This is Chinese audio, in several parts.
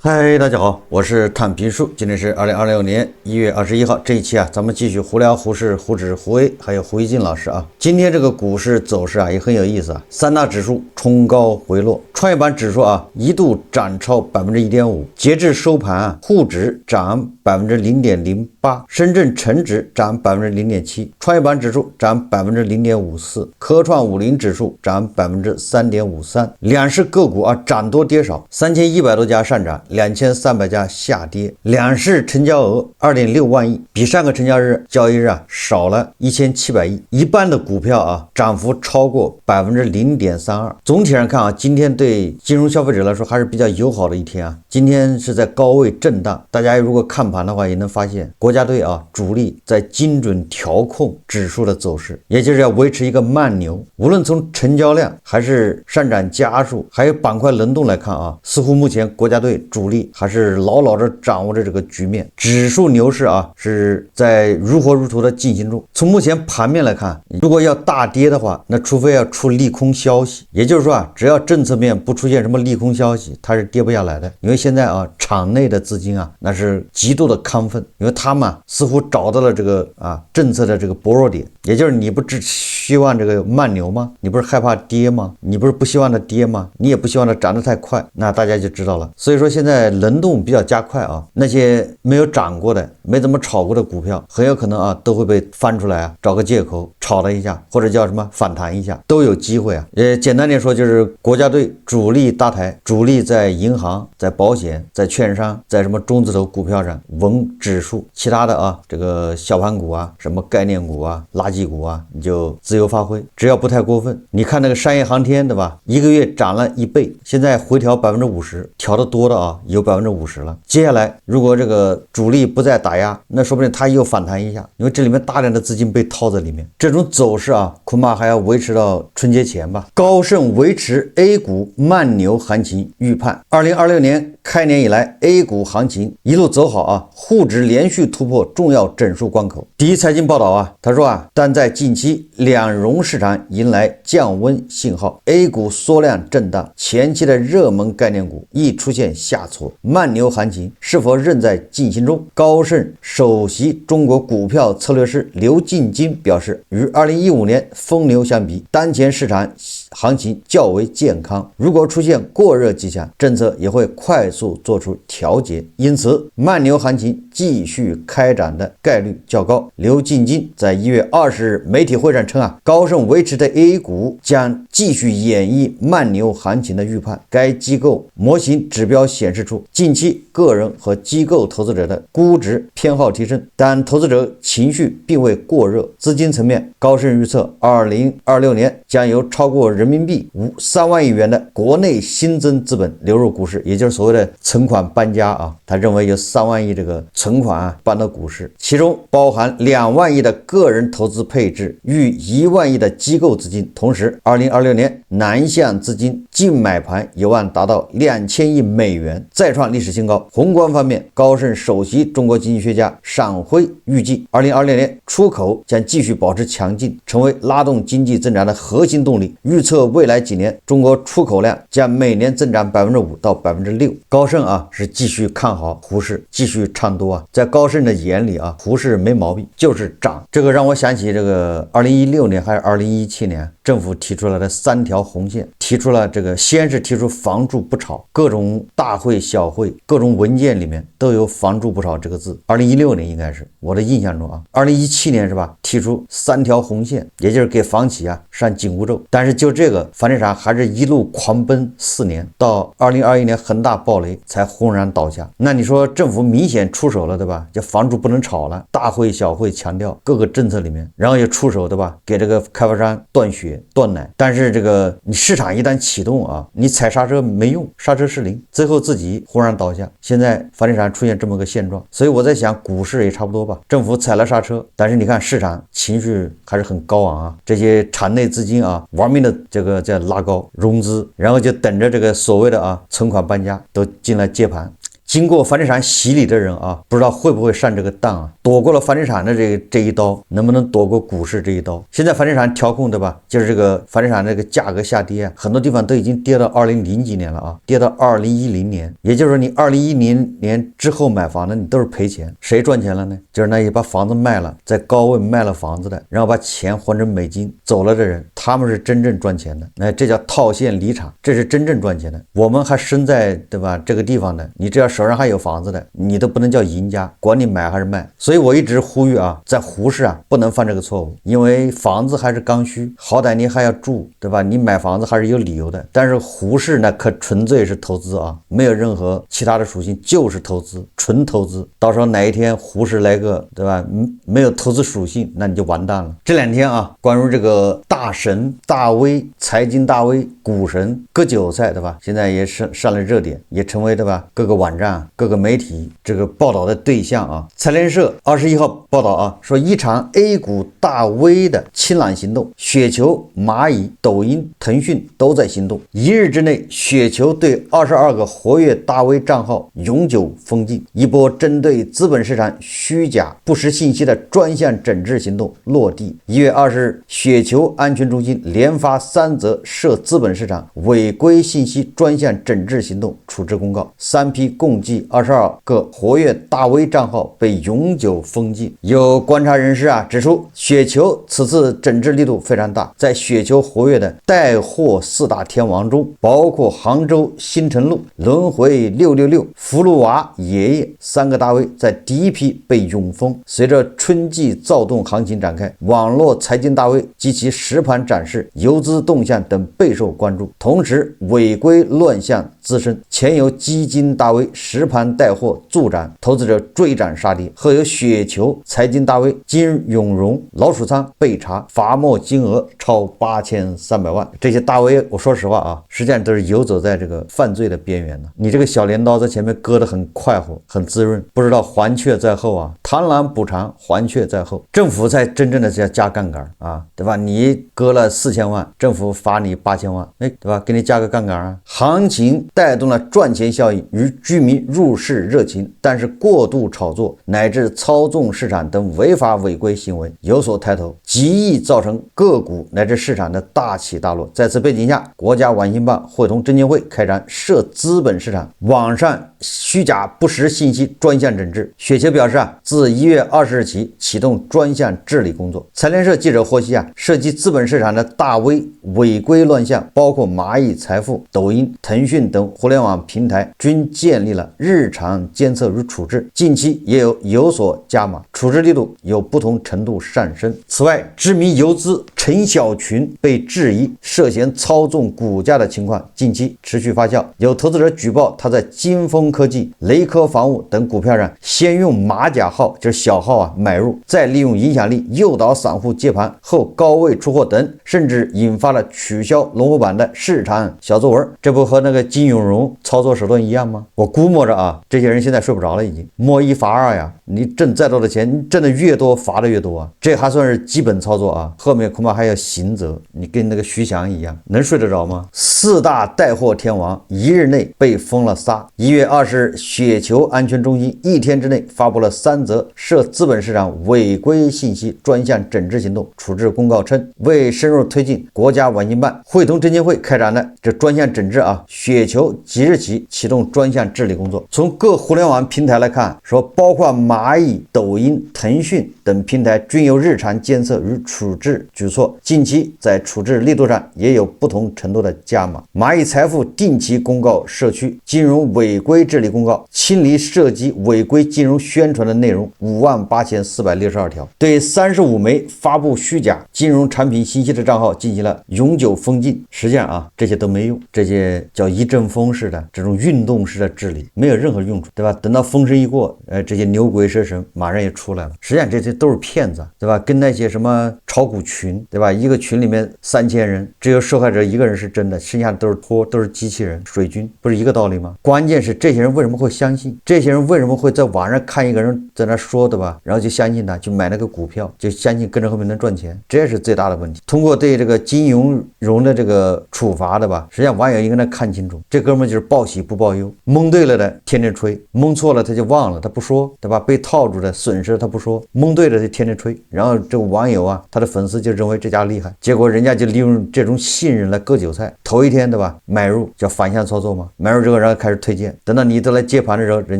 嗨，大家好，我是探平叔，今天是2026年1月21号，這一期咱們繼續胡聊胡適、胡指、胡 A， 還有胡一進老師啊。今天這個股市走勢也很有意思啊，三大指數衝高回落，創業板指數一度漲超 1.5%， 截至收盤滬指漲 0.08%， 深圳成指漲 0.7%， 創業板指數漲 0.54%， 科創50指數漲 3.53%， 兩市個股漲多跌少，3100多家上漲，2300家下跌，兩市成交額 2.6萬億，比上個成交交易日少了1700億，一半的股票漲幅超過 0.32%。 總體上看今天對金融消費者來說還是比較友好的一天今天是在高位震盪，大家如果看盤的話也能發現國家队主力在精準調控指數的走勢，也就是要維持一個慢牛。無論從成交量還是上漲家數還有板塊輪動來看似乎目前國家隊主力還是牢牢地掌握着這個局面，指數牛市是在如火如荼的進行中。從目前盤面來看，如果要大跌的话，那除非要出利空消息，也就是說只要政策面不出现什么利空消息，它是跌不下来的。因为现在场内的資金那是極度的亢奮，因為他們似乎找到了這個政策的這個薄弱點，也就是你不只希望這個慢牛嗎？你不是害怕跌嗎？你不是不希望它跌嗎？你也不希望它漲得太快，那大家就知道了。所以說現在輪動比較加快那些沒有漲過的沒怎麼炒過的股票很有可能都會被翻出來找個借口炒了一下，或者叫什麼反彈一下，都有機會簡單點說就是國家隊主力搭台，主力在銀行、在保險、在券商、在什麼中字頭股票上穩指數，其他的這個小盤股什麼概念股垃圾股你就自由發揮，只要不太過分。你看那個商業航天對吧，一個月漲了1倍，現在回調 50%， 調得多的有 50% 了。接下來如果這個主力不再打壓，那說不定它又反彈一下，因為這裡面大量的資金被套在裡面，這種走勢恐怕還要維持到春節前吧。高盛維持 A 股慢牛行情預判，2026年開年以來 A 股行情一路走好滬指連續突破重要整數關口。第一財經報道他說但在近期兩融市場迎來降溫信號， A 股縮量震盪，前期的熱門概念股易出現下挫，慢牛行情是否仍在進行中？高盛首席中國股票策略師劉勁金表示，與2015年瘋牛相比，當前市場行情較為健康，如果出現過熱跡象，政策也會快速做出調節，因此慢牛行情繼續開展的概率較高。劉勁金在1月20日媒體會上稱高盛維持的 A 股將繼續演繹慢牛行情的預判。該機構模型指標顯示出，近期個人和機構投資者的估值偏好提升，但投資者情緒並未過熱。資金層面，高盛預測2026年將有超過人民幣3萬億元的國內新增資本流入股市，也就是所謂的存款搬家他認為有3萬億這個存款搬到股市，其中包含2萬億的個人投資配置與1萬億的機構資金。同時2026年南向資金淨買盤有望達到2000億美元，再創歷史新高。宏觀方面，高盛首席中國經濟學家尚輝預計2026年出口將繼續保持強勁，成為拉動經濟增長的核心動力。預測未來幾年中國出口量將每年增長 5% 到 6%。 高盛是繼續看好胡適，繼續唱多在高盛的眼裡胡適沒毛病，就是漲。這個讓我想起這個2016年還是2017年政府提出來的3條紅線，提出了這個先是提出房住不炒，各種大會小會各種文件裡面都有房住不炒這個字。2016年應該是我的印象中2017年是吧，提出3條紅線，也就是給房企上緊箍咒。但是就這個房地產還是一路狂奔4年，到2021年恆大暴雷才轟然倒下。那你說政府明顯出手了對吧，叫房住不能炒了，大會小會強調各個政策裡面，然後也出手对吧，給這個開發商斷血斷奶。但是這個你市場一旦啟動你踩剎車沒用，剎車失靈，最後自己忽然倒下。現在房地產出現這麼個現狀，所以我在想股市也差不多吧，政府踩了剎車，但是你看市場情緒還是很高昂這些場內資金玩命的這個在拉高融資，然後就等着這個所謂的存款搬家都進來接盤。經過房地產洗禮的人啊，不知道會不會上這個當啊？躲過了房地產的這一刀，能不能躲過股市這一刀？現在房地產調控，對吧？就是這個房地產這個價格下跌啊，很多地方都已經跌到2000幾年了啊，跌到2010年，也就是說你2010年之後買房的，你都是賠錢。誰賺錢了呢？就是那些把房子賣了，在高位賣了房子的，然後把錢換成美金走了的人，他們是真正賺錢的。那這叫套现離場，這是真正賺錢的。我們還身在，对吧，這個地方的，你只要手上還有房子的，你都不能叫贏家，管你買還是賣。所以我一直呼籲啊，在胡市啊不能犯這個錯誤，因為房子還是刚需，好歹你還要住，对吧？你買房子還是有理由的。但是胡市呢，可純粹是投資啊，沒有任何其他的屬性，就是投資，純投資。到時候哪一天胡市來個，对吧？沒有投資屬性，那你就完蛋了。這兩天啊，關於這個大神大 V、財經大 V、股神割韭菜，對吧？現在也上了熱點，也成為，對吧？各個網站、各個媒體這個報道的對象啊。財聯社21號報道啊，說一場 A 股大 V 的清朗行動，雪球、螞蟻、抖音、騰訊都在行動。一日之內，雪球对22個活躍大 V 賬號永久封禁，一波針對資本市場虛假不實信息的專項整治行動落地。1月20日，雪球安全中心連發3則涉資本市場違規信息專項整治行動處置公告，3批共計22個活躍大 V 賬號被永久封禁。有觀察人士啊指出，雪球此次整治力度非常大，在雪球活躍的帶貨4大天王中，包括杭州新城路、輪迴666、福祿娃爺爺3個大 V 在第一批被永封。隨着春季躁動行情展開，網絡財經大 V 及其實盤展示、游資動向等備受關注，同時違規亂象滋生，前有基金大 V 實盤帶貨助漲，投資者追漲殺跌；後有雪球財經大 V 金永榮老鼠倉被查，罰沒金額超8300萬。這些大 V 我說實話啊，實際上都是游走在這個犯罪的邊緣的。你這個小鐮刀在前面割得很快活，很滋潤，不知道還雀在後啊，螳螂捕蟬，還雀在後。政府才真正的是要加槓桿啊，对吧？你割了4000萬，政府罰你8000萬，對吧？給你加個槓桿啊。行情帶動了賺錢效應與居民入市熱情，但是過度炒作乃至操縱市場等違法違規行為有所抬頭，極易造成個股乃至市場的大起大落。在此背景下，國家網信辦會同證監會開展涉資本市場網上虛假不實信息專項整治。雪球表示啊，自1月20日起啟動專項治理工作。財聯社記者獲悉啊，涉及資本市場的大 V 違規亂象，包括螞蟻財富、抖音、騰訊等互聯網平台均建立了日常監測與處置，近期也有所加碼，處置力度有不同程度上升。此外，知名游資陳小群被質疑涉嫌操縱股價的情況近期持續發酵，有投資者舉報他在金風科技、雷科房屋等股票上先用馬甲號，就是小號啊買入，再利用影響力誘導散戶接盤後高位出貨等，甚至引發了取消龍虎榜的市場小作文。這不和那個金永榮操作手段一樣嗎？我估摸着啊，這些人現在睡不着了，已經摸1罰2呀。你掙再多的錢，你掙的越多罰的越多啊，這還算是基本操作啊，後面恐怕還要刑責。你跟那個徐翔一樣，能睡得着嗎？4大帶貨天王一日內被封了仨。1月20日，雪球安全中心一天之內發布了3則涉資本市場違規信息專項整治行動處置公告稱，為深入推進國家網信辦會同證監會開展的這專項整治啊，雪球即日起啟動專項治理工作。從各互聯網平台來看，說包括螞蟻、抖音、騰訊等平台均有日常監測與處置舉措，近期在處置力度上也有不同程度的加碼。螞蟻財富定期公告社區金融違規治理公告，清理涉及違規金融宣傳的內容58462條，對35枚發布虛假金融產品信息的賬號進行了永久封禁。實際上啊，這些都沒用，這些叫一陣風式的這種運動式的治理，沒有任何用處，對吧？等到風聲一過，這些牛鬼蛇神馬上也出來了。實際上這些都是騙子，對吧？跟那些什麼炒股群，對吧？一個群裡面3000人，只有受害者1個人是真的，剩下的都是托，都是機器人、水軍，不是一個道理嗎？關鍵是這些人為什麼會相信？這些人為什麼會在網上看一個人在那說，對吧？然後就相信他，就買那個股票，就相信跟着後面能賺錢，這是最大的問題。通過對這個金永榮的这個處罰的吧，實際上網友應該能看清楚，這這哥們就是報喜不報憂，蒙對了的天天吹，蒙錯了他就忘了，他不說，对吧？被套住的損失他不說，蒙对了就天天吹。然後這個網友啊，他的粉絲就認為這家厲害，結果人家就利用這種信任來割韭菜。頭一天，對吧？買入叫反向操作嘛，買入之後然後開始推薦，等到你都来接盤的時候，人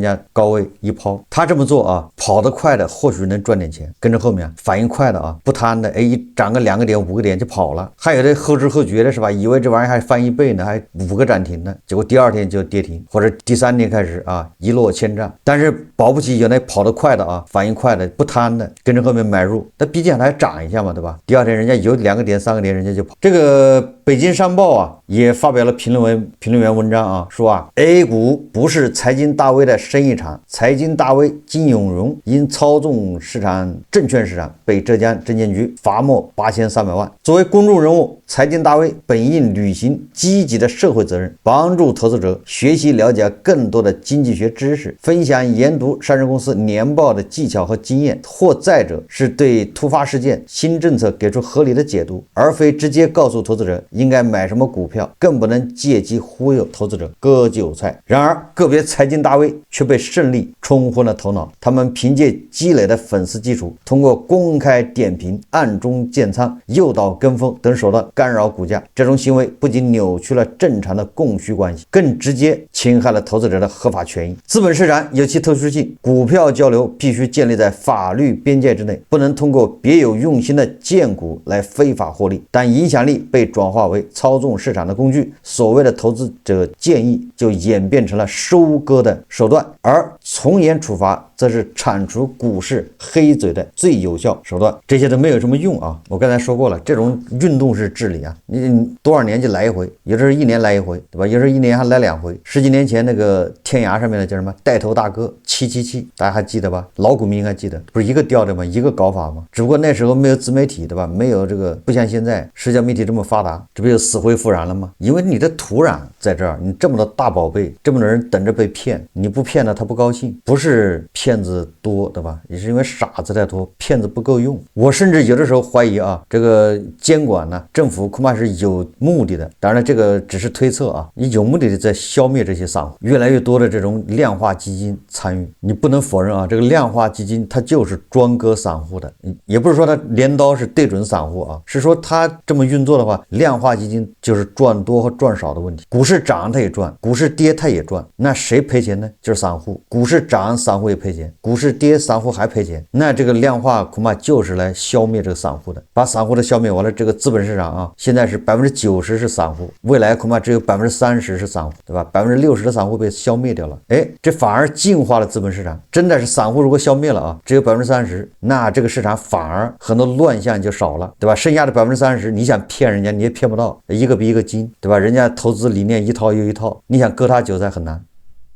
家高位一拋。他這麼做啊，跑得快的或許能賺點錢，跟着後面反應快的啊，不貪的，哎，一漲個2個點5個點就跑了。還有的後知後覺的是吧？以為這玩意兒還翻1倍呢，還5個漲停呢，結果第2天就跌停，或者第3天開始啊一落千丈。但是保不齊有那跑得快的啊，反應快的不貪的，跟着後面買入，那畢竟還漲一下嘛，对吧？第2天人家有2個點3個點，人家就跑。這個北京商報啊也發表了評論員文章啊，說啊 A 股不是財經大 V 的生意場，財經大 V 金永榮因操縱證券市場被浙江證監局罰沒8300萬。作為公眾人物，財經大 V 本應履行積極的社會責任，幫助投資者學習了解更多的經濟學知識，分享研讀上市公司年報的技巧和經驗，或再者是對突發事件、新政策給出合理的解讀，而非直接告訴投資者應該買什麼股票，更不能借機忽悠投資者割韭菜。然而個別財經大 V 卻被勝利沖昏了頭腦，他們憑借積累的粉絲基礎，通過公開點評、暗中建倉、誘導跟風等手段干擾股價。這種行為不僅扭曲了正常的供需關係，更直接侵害了投資者的合法權益。資本市場有其特殊性，股票交流必須建立在法律邊界之內，不能通過別有用心的薦股來非法獲利。但影響力被轉化為操縱市場的工具，所謂的投資者建議就演變成了收割的手段，而从严處罰則是鏟除股市黑嘴的最有效手段。這些都沒有什麼用啊！我剛才說過了，這種運動式治理啊，你多少年就來一回，有的是1年來一回，對吧？有的是1年還來2回。10幾年前那個天涯上面的叫什麼帶頭大哥777，大家還記得吧？老股民应該記得，不是一個調的嗎？一個搞法嗎？只不過那時候沒有自媒體，對吧？沒有這個，不像現在社交媒體這麼發達，這不就死灰復燃了嗎？因為你的土壤在這兒，你這麼多大寶貝，這麼多人等着被騙，你不騙了他不高興，不是騙子多，对吧？也是因為傻子太多，騙子不夠用。我甚至有的時候懷疑啊，这個監管呢，政府恐怕是有目的的，當然這個只是推測啊，你有目的的在消滅這些散戶，越來越多的這種量化基金參與，你不能否認啊，這個量化基金它就是專割散戶的，也不是說它鐮刀是對準散戶啊，是說它這麼運作的話，量化基金就是賺多和賺少的問題。股市漲它也賺，股市跌它也賺，那誰賠錢呢？就是散戶。股市漲散戶也賠錢，股市跌散戶還賠錢，那这個量化恐怕就是來消滅這個散戶的，把散戶的消滅完了，這個資本市場啊，現在是90%是散戶，未來恐怕只有30%是散戶，對吧？60%的散戶被消滅掉了，哎，這反而淨化了資本市場。真的是散戶如果消滅了啊，只有30%，那這個市場反而很多亂象就少了，對吧？剩下的30%，你想騙人家你也騙不到，一個比一個精，對吧？人家投資理念一套又一套，你想割他韭菜很難。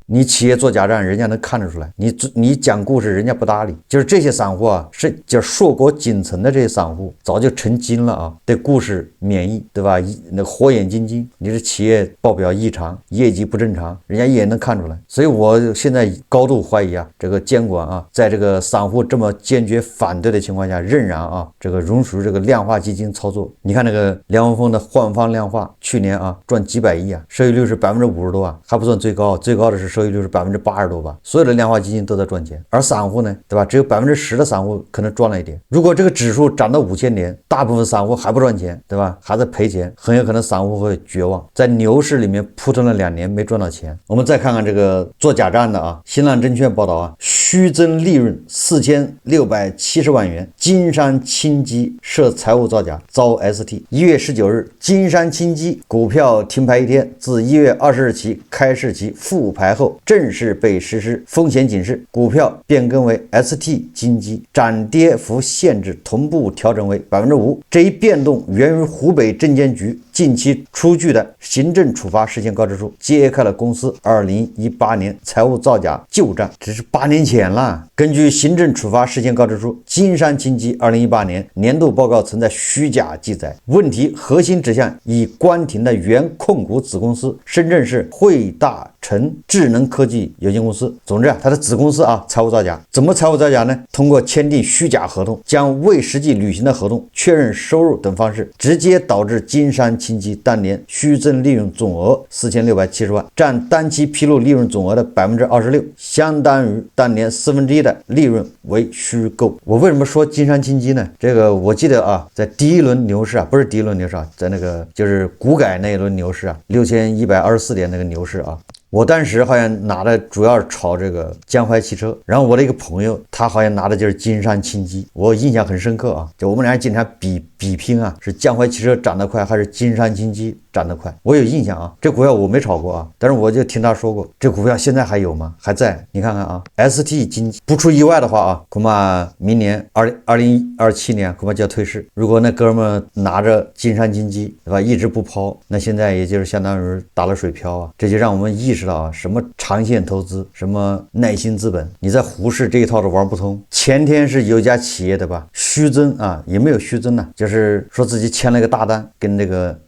你企業做假賬，人家能看得出來。你講故事，人家不搭理。就是這些散戶啊，是叫碩果僅存的這些散戶，早就成精了啊，對故事免疫，對吧？那火眼金睛，你這企業報表異常，業績不正常，人家也能看出來。所以我現在高度懷疑啊，這個監管啊，在這個散戶這麼堅決反對的情況下，仍然啊，這個容許這個量化基金操作。你看那個梁文峰的换方量化，去年啊賺幾百億啊，收益率是50%多啊，還不算最高，最高的是收益率是80%多吧，所有的量化基金都在賺錢，而散戶呢，對吧？只有10%的散戶可能賺了一點。如果這個指數漲到5000點，大部分散戶還不賺錢，對吧？還在賠錢，很有可能散戶會絕望，在牛市裡面撲騰了2年沒賺到錢。我們再看看這個做假賬的啊，新浪證券報道啊，虛增利潤4670萬元，金山清基涉財務造假遭 ST。1月19日，金山清基股票停牌一天，自1月20日起開市期復牌後，正式被實施風險警示，股票變更為 ST 金基，漲跌幅限制同步調整為 5%。這一變動源於湖北證監局近期出具的行政處罰事件告知書，揭開了公司2018年財務造假舊賬，這是8年前了。根據行政處罰事件告知書，金山清基2018年年度報告存在虛假記載，問題核心指向已關停的原控股子公司深圳市匯大成智能科技有限公司。总之啊，它的子公司啊财務造假，怎么财务造假呢？通过签訂虛假合同，将未實際履行的合同確認收入等方式，直接導致金山清基當年虛增利潤總額4670萬，佔單期披露利潤總額的26%，相當於當年1/4的利潤為虛構。我為什麼說金山清基呢？這個我記得啊，在第一輪牛市啊，不是第一輪牛市啊，在那個就是股改那一輪牛市啊，6124點那個牛市啊。我當時好像拿的主要是炒這個江淮汽車，然後我的一個朋友他好像拿的就是金山清基，我印象很深刻啊，就我們倆經常比拼啊，是江淮汽車漲得快還是金山清基漲得快，我有印象啊。这股票我沒炒過啊，但是我就聽他說過，這股票現在還有嗎？還在，你看看啊 ，ST 經濟不出意外的話啊，恐怕明年2027年恐怕就要退市。如果那哥們拿着金山清基對吧，一直不拋，那現在也就是相當於打了水漂啊，這就讓我們意識到啊，什麼長線投資，什麼耐心資本，你在胡適這一套都玩不通。前天是有家企業的吧，虛增啊，也沒有虛增呢，就是說自己簽了一個大單，跟這個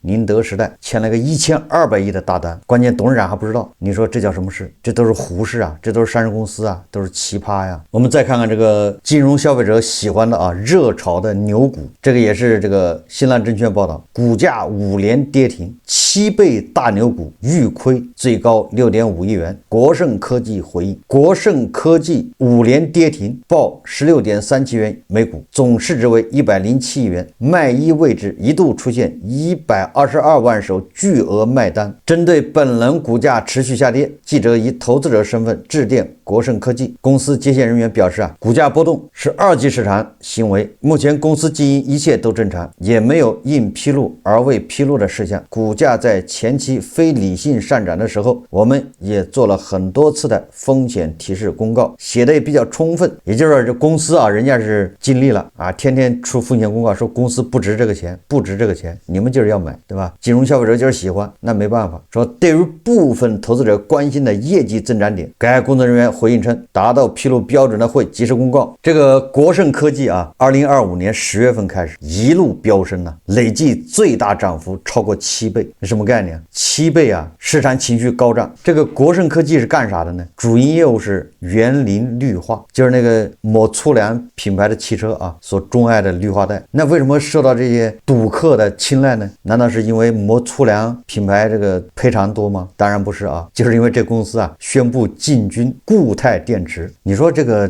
寧德時代簽了個1200億的大單，關鍵董事長還不知道，你說這叫什麼事？這都是胡適啊，這都是上市公司啊，都是奇葩呀。我們再看看這個金融消費者喜歡的啊，熱炒的牛股，這個也是這個新浪證券報道，股價5連跌停，7倍大牛股遇虧，最高6.5億元。國盛科技回應，國盛科技5連跌停，報16.37元每股，總市值為107億元，賣一位置一度出現122萬手巨額賣單。針對本輪股價持續下跌，記者以投資者身份致電國盛科技公司接線人員表示啊，股價波動是二級市場行為，目前公司經營一切都正常，也沒有應披露而未披露的事項。股價在前期非理性上漲的時候，我們也做了很多次的風險提示公告，寫的也比較充分。也就是說，這公司啊，人家是盡力了啊，天天出風險公告，說公司不值這個錢，不值這個錢，你們就是要買，對吧？金融消費者就是喜歡，那沒辦法。說對於部分投資者關心的業績增長點，該工作人員回應稱，達到披露標準的會及時公告。這個國盛科技啊，2025年10月份開始一路飆升了，累計最大漲幅超過7倍，什麼概念？7倍啊，市場情緒高漲。這個國盛科技是幹啥的呢？主營業務是園林綠化，就是那個某粗糧品牌的汽車啊所鍾愛的綠化帶。那為什麼受到這些賭客的青睞呢？難道是因為某粗糧品牌這個賠償多嗎？當然不是啊，就是因為這公司啊宣布进軍固態電池。你說這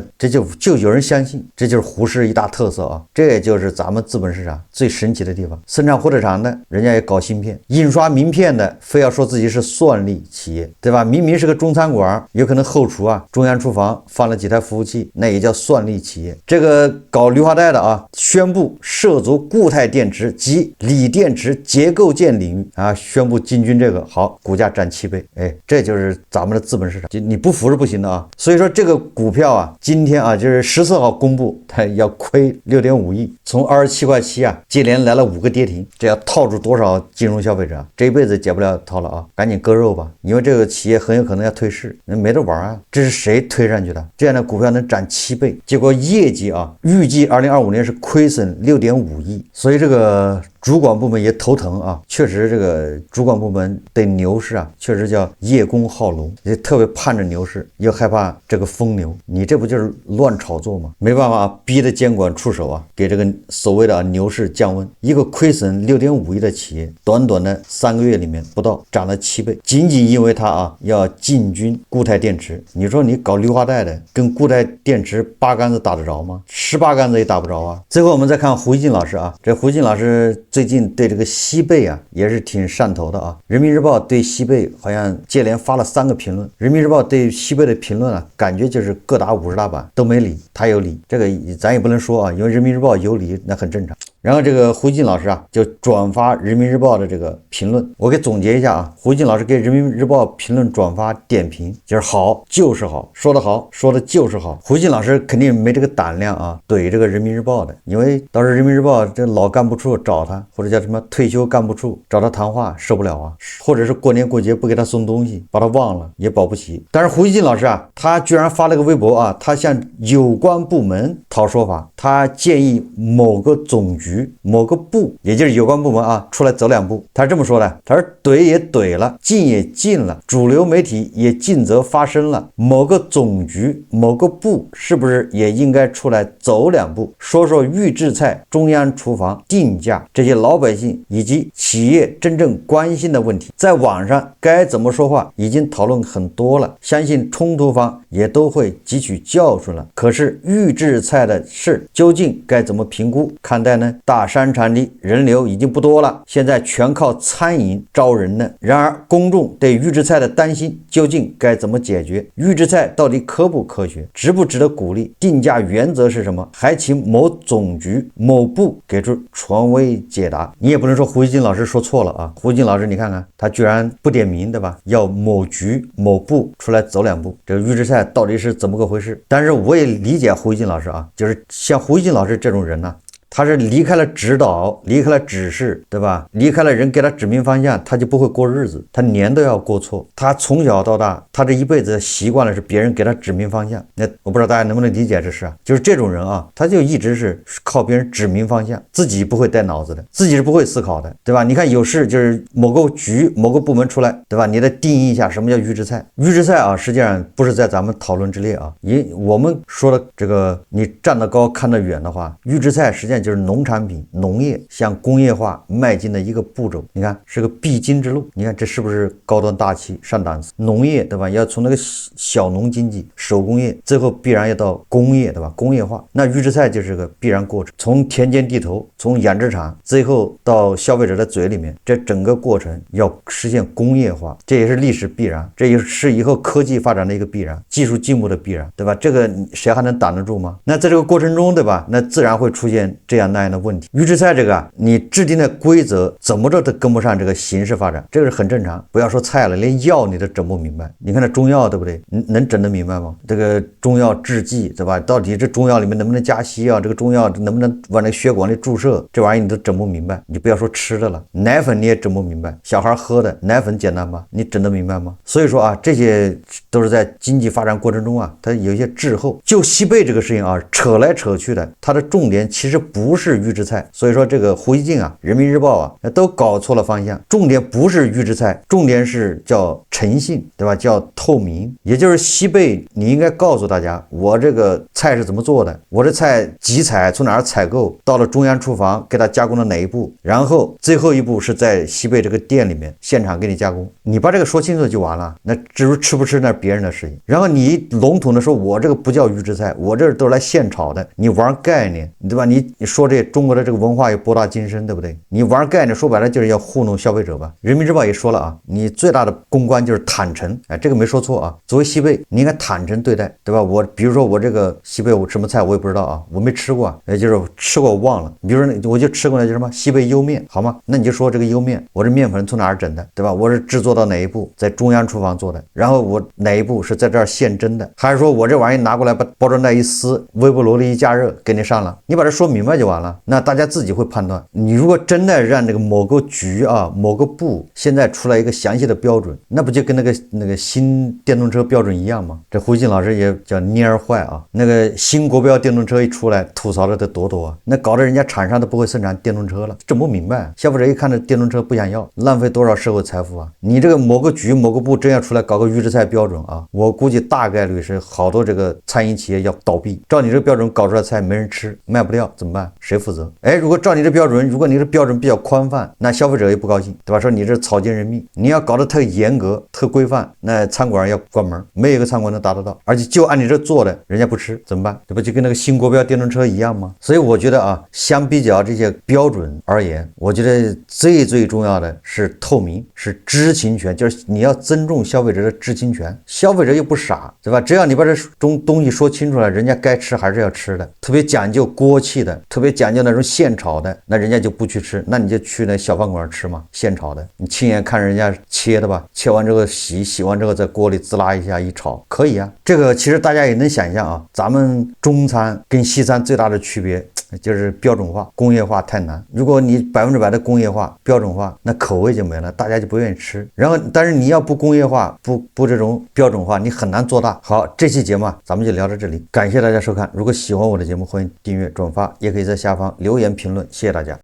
就有人相信，這就是胡適一大特色啊。這也就是咱們資本市場最神奇的地方。生產火腿腸的人家也搞芯片，印刷名片的非要說自己是算力企業，对吧？明明是個中餐館，有可能后廚啊中央廚房放了幾台服務器，那也叫算力企業。這個搞綠化帶的啊，宣布涉足固態電池及鋰電池結構件領域啊，宣布進軍這個，好，股價漲7倍，哎，這就是咱們的資本市场，你不服是不行的啊。所以說這個股票啊，今天啊就是14號公布，它要虧6.5億，從27.7塊啊，接連來了5個跌停，這要套住多少金融消費者啊？這一輩子解不了套了啊，趕緊割肉吧，因為這個企業很有可能要退市，那沒得玩啊。這是誰推上去的？這樣的股票能漲7倍，結果業績啊，預計2025年是虧損6.5億，所以這個主管部門也頭疼啊，確實這個主管部門對牛市啊，確實叫葉公好龍，也特別盼着牛市，又害怕這個瘋牛，你這不就是亂炒作嗎？沒辦法，逼得監管出手啊，給這個所謂的牛市降溫。一個虧損6.5億的企業，短短的3個月裡面不到漲了7倍，僅僅因為它啊要進軍固態電池。你說你搞綠化帶的，跟固態電池8竿子打得着嗎？18竿子也打不着啊。最後我們再看胡一進老師啊，這胡一進老師最近对這個西貝啊也是挺上頭的啊。人民日報對西貝好像接連發了3個評論，人民日報對西貝的評論啊，感覺就是各打50大板，都沒理，他有理，這個咱也不能說啊，因為人民日報有理那很正常。然後這個胡一進老師啊就轉發人民日報的這個評論，我給總結一下啊，胡一進老師給人民日報評論轉發點評，就是好就是好，說得好，說的就是好。胡一進老師肯定沒這個膽量啊懟這個人民日報的，因為到時候人民日報這老幹部處找他，或者叫什麼退休幹部處找他談話，受不了啊，或者是過年過節不給他送東西，把他忘了也保不齊。但是胡一進老師啊，他居然發了個微博啊，他向有關部門討說法，他建議某個總局局、某個部，也就是有關部門啊，出來走2步。他是這麼說的，他說懟也懟了，禁也禁了，主流媒體也盡責發聲了，某個總局、某個部是不是也應該出來走2步，說說預制菜中央廚房定價這些老百姓以及企業真正關心的問題。在網上該怎麼說話已經討論很多了，相信冲突方也都會汲取教訓了。可是預制菜的事究竟該怎麼評估看待呢？大商場裡人流已經不多了，現在全靠餐飲招人呢。然而公众對預制菜的擔心究竟該怎麼解決？預制菜到底科不科學，值不值得鼓勵？定價原則是什麼？還請某總局、某部給出權威解答。你也不能說胡锡進老師說錯了啊，胡锡进老師你看看，他居然不点名，对吧？要某局、某部出来走2步，这个预制菜到底是怎么个回事？但是我也理解胡锡进老師啊，就是像胡锡進老師這種人呢，他是離開了指導，離開了指示，對吧？離開了人給他指明方向，他就不會過日子，他年都要過錯。他從小到大，他這一輩子習慣了是別人給他指明方向。那我不知道大家能不能理解這事啊？就是這種人啊，他就一直是靠別人指明方向，自己不會帶腦子的，自己是不會思考的，對吧？你看有事就是某個局、某個部門出來，對吧？你得定義一下什麼叫預制菜。預制菜啊，實際上不是在咱們討論之列啊。我們說的這個，你站得高看得遠的話，預制菜實際上就是農產品、農業向工業化邁進的一個步驟。你看是個必經之路，你看這是不是高端大氣上檔次？農業對吧？要從那個小農經濟、手工業，最後必然要到工業對吧？工業化，那預制菜就是個必然過程。從田間地頭，從養殖場，最後到消費者的嘴裡面，這整個過程要實現工業化，這也是歷史必然，這也是以後科技發展的一個必然，技術進步的必然，對吧？這個誰還能擋得住嗎？那在這個過程中，對吧？那自然會出現這樣那樣的問題。預制菜這個啊，你制定的規則怎麼着都跟不上這個形勢發展，這個是很正常。不要說菜了，連藥你都整不明白。你看這中藥對不對？能整得明白嗎？這個中藥製劑對吧？到底這中藥裡面能不能加西藥？這個中藥能不能往那個血管裡注射？這玩意你都整不明白。你不要說吃的了，奶粉你也整不明白。小孩喝的奶粉簡單吧？你整得明白嗎？所以說啊，這些都是在經濟發展過程中啊，它有一些滯後。就西貝這個事情啊，扯來扯去的，它的重點其實不是預制菜。所以說這個胡錫進啊，人民日報啊，都搞錯了方向。重點不是預制菜，重點是叫誠信，對吧？叫透明。也就是西貝，你應該告訴大家，我這個菜是怎麼做的，我這菜集採從哪兒採購，到了中央廚房給它加工的哪一步，然後最後一步是在西貝這個店裡面現場給你加工。你把這個說清楚就完了。那至於吃不吃那是別人的事情。然後你籠統的說，我這個不叫預制菜，我這都是來現炒的，你玩概念，對吧？你說這中國的這個文化有博大精深，對不對？你玩概念，說白了就是要糊弄消費者吧。人民日報也說了啊，你最大的公關就是坦誠，哎，這個沒說錯啊。作為西貝，你應該坦誠對待，對吧？我比如說我這個西貝，我什麼菜我也不知道啊，我沒吃過，也就是吃過我忘了。比如說我就吃過那叫什麼西貝莜麵，好嗎？那你就說這個莜麵，我這麵粉從哪兒整的，對吧？我是制作到哪一步，在中央廚房做的，然後我哪一步是在這兒現蒸的，還是說我這玩意拿過來把包裝袋一撕，微波爐裡一加熱給你上了，你把這說明白就完了。那大家自己會判斷。你如果真的讓這個某個局啊、某個部現在出來一個詳細的標準，那不就跟那個新電動車標準一樣嗎？這胡錫進老師也叫蔫兒壞啊。那個新國標電動車一出來，吐槽的得多啊，那搞得人家廠商都不會生產電動車了，整不明白。消費者一看這電動車不想要，浪費多少社會財富啊！你這個某個局、某個部真要出來搞個預制菜標準啊，我估計大概率是好多這個餐飲企業要倒閉。照你這個標準搞出來菜沒人吃，賣不掉怎麼辦？誰負責？哎，如果照你這標準，如果你這標準比較寬泛，那消費者也不高興，對吧？說你這草菅人命，你要搞得特嚴格、特規範，那餐館要關門，沒有一個餐館能達得到，而且就按你這做的，人家不吃怎麼辦？這不就跟那個新國標電動車一樣嗎？所以我覺得啊，相比較這些標準而言，我覺得最重要的是透明，是知情權，就是你要尊重消費者的知情權。消費者又不傻，對吧？只要你把這東西說清楚了，人家該吃還是要吃的。特別講究鍋氣的，特別講究那種現炒的，那人家就不去吃，那你就去那小飯館吃嘛，現炒的，你親眼看人家切的吧，切完之後洗完之後在鍋裡滋啦一下一炒，可以啊。這個其實大家也能想象啊，咱們中餐跟西餐最大的區別就是標準化、工業化太難。如果你100%的工業化、標準化，那口味就没了，大家就不愿意吃。然后，但是你要不工业化、不这种標準化，你很难做大。好，這期節目咱們就聊到這裡，感謝大家收看。如果喜歡我的節目，歡迎訂閱、轉發，也可以在下方留言評論。謝謝大家。